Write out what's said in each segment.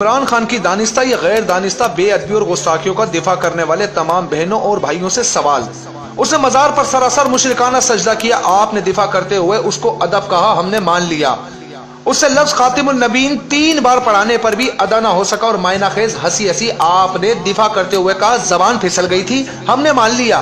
عمران خان کی دانستہ یا غیر دانستہ بے ادبی اور گستاخیوں کا دفاع کرنے والے تمام بہنوں اور بھائیوں سے سوال۔ اس نے مزار پر سراسر مشرکانہ سجدہ کیا، آپ نے دفاع کرتے ہوئے اس کو ادب کہا، ہم نے مان لیا۔ اس سے لفظ خاتم النبیین 3 بار پڑھانے پر بھی ادا نہ ہو سکا اور معنی خیز ہنسی آپ نے دفاع کرتے ہوئے کہا زبان پھسل گئی تھی، ہم نے مان لیا۔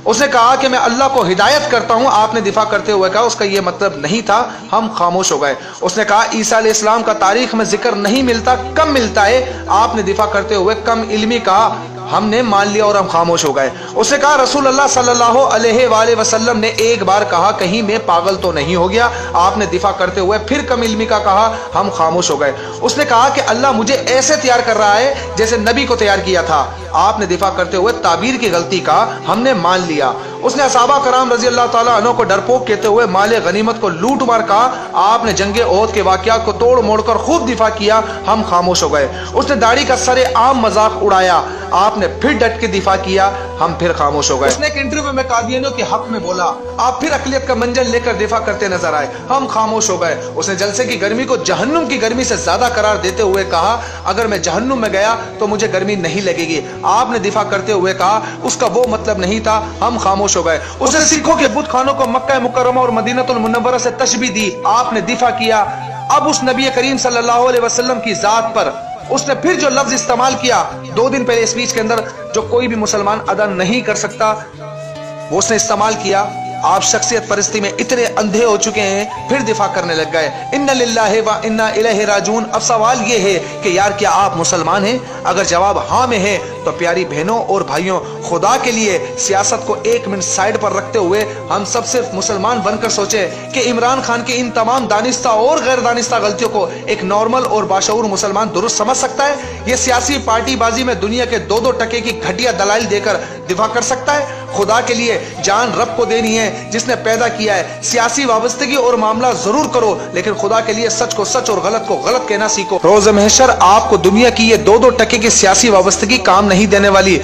اس نے کہا کہ میں اللہ کو ہدایت کرتا ہوں، آپ نے دفاع کرتے ہوئے کہا اس کا یہ مطلب نہیں تھا، ہم خاموش ہو گئے۔ اس نے کہا عیسیٰ علیہ السلام کا تاریخ میں ذکر نہیں ملتا، کم ملتا ہے، آپ نے دفاع کرتے ہوئے کم علمی کہا، ہم نے مان لیا اور ہم خاموش ہو گئے۔ اس نے کہا رسول اللہ صلی اللہ علیہ وآلہ وسلم نے ایک بار کہا کہیں میں پاگل تو نہیں ہو گیا، آپ نے دفاع کرتے ہوئے پھر کم علمی کا کہا، ہم خاموش ہو گئے۔ اس نے کہا کہ اللہ مجھے ایسے تیار کر رہا ہے جیسے نبی کو تیار کیا تھا، آپ نے دفاع کرتے ہوئے تعبیر کی غلطی کا، ہم نے مان لیا۔ اس نے صحابہ کرام رضی اللہ تعالیٰ عنہ کو ڈرپوک کہتے ہوئے مال غنیمت کو لوٹ مار کہا، آپ نے جنگ احد کے واقعات کو توڑ موڑ کر خوب دفاع کیا، ہم خاموش ہو گئے۔ اس نے داڑھی کا سر عام مذاق اڑایا، آپ نے پھر ڈٹ کے دفاع کیا، ہم پھر خاموش ہو گئے۔ اس نے ایک انٹرویو میں قادیانیوں کے حق میں بولا، آپ پھر اقلیت کا منجل لے کر دفاع کرتے نظر آئے، ہم خاموش ہو گئے۔ اس نے جلسے کی گرمی کو جہنم کی گرمی سے زیادہ قرار دیتے ہوئے کہا اگر میں جہنم میں گیا تو مجھے گرمی نہیں لگے گی، آپ نے دفاع کرتے ہوئے کہا اس کا وہ مطلب نہیں تھا، ہم خاموش ہو گئے۔ اس نے سکھوں کے بت خانوں کو مکہ مکرمہ اور مدینہ المنورہ سے تشبیہ دی، آپ نے دفاع کیا۔ اب اس نبی کریم صلی اللہ علیہ وسلم کی ذات پر اس نے پھر جو لفظ استعمال کیا 2 دن پہلے اسپیچ کے اندر جو کوئی بھی مسلمان ادا نہیں کر سکتا، وہ اس نے استعمال کیا۔ آپ شخصیت پرستی میں اتنے اندھے ہو چکے ہیں، پھر دفاع کرنے لگ گئے، ان للہ و انا الیہ راجعون۔ اب سوال یہ ہے کہ یار کیا آپ مسلمان ہیں؟ اگر جواب ہاں میں ہے تو پیاری بہنوں اور بھائیوں، خدا کے لیے سیاست کو 1 منٹ سائڈ پر رکھتے ہوئے ہم سب صرف مسلمان بن کر سوچیں کہ عمران خان کے ان تمام دانستہ اور غیر دانستہ غلطیوں کو ایک نارمل اور باشعور مسلمان درست سمجھ سکتا ہے؟ یہ سیاسی پارٹی بازی میں دنیا کے 2 ٹکے کی گھٹیا دلائل دے کر دفاع کر سکتا ہے؟ خدا کے لیے جان رب کو دینی ہے جس نے پیدا کیا ہے، سیاسی وابستگی اور معاملہ ضرور کرو لیکن خدا کے لیے سچ کو سچ اور غلط کو غلط کہنا سیکھو۔ روز محشر آپ کو دنیا کی یہ 2 ٹکے کی سیاسی وابستگی کام نہیں دینے والی،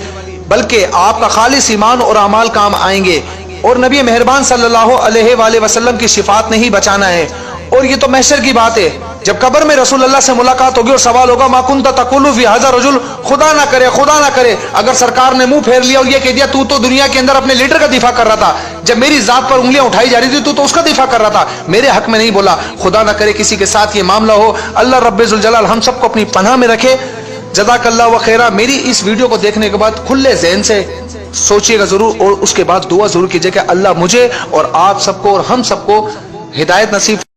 بلکہ آپ کا خالص ایمان اور اعمال کام آئیں گے، اور نبی مہربان صلی اللہ علیہ وآلہ وسلم کی شفاعت نہیں بچانا ہے۔ اور یہ تو محشر کی بات ہے، جب قبر میں رسول اللہ سے ملاقات ہوگی اور سوال ہوگا ما کنت تقول فی ھذا رجل، خدا نہ کرے اگر سرکار نے منہ پھیر لیا اور یہ کہہ دیا تو دنیا کے اندر اپنے لیڈر کا دفاع کر رہا تھا، جب میری ذات پر انگلیاں اٹھائی جا رہی تھی تو اس کا دفاع کر رہا تھا، میرے حق میں نہیں بولا۔ خدا نہ کرے کسی کے ساتھ یہ معاملہ ہو، اللہ رب ذوالجلال ہم سب کو اپنی پناہ میں رکھے۔ جزاک اللہ و خیرہ۔ میری اس ویڈیو کو دیکھنے کے بعد کھلے ذہن سے سوچیے گا ضرور اور اس کے بعد دعا ضرور کیجیے کہ اللہ مجھے اور آپ سب کو اور ہم سب کو ہدایت نصیب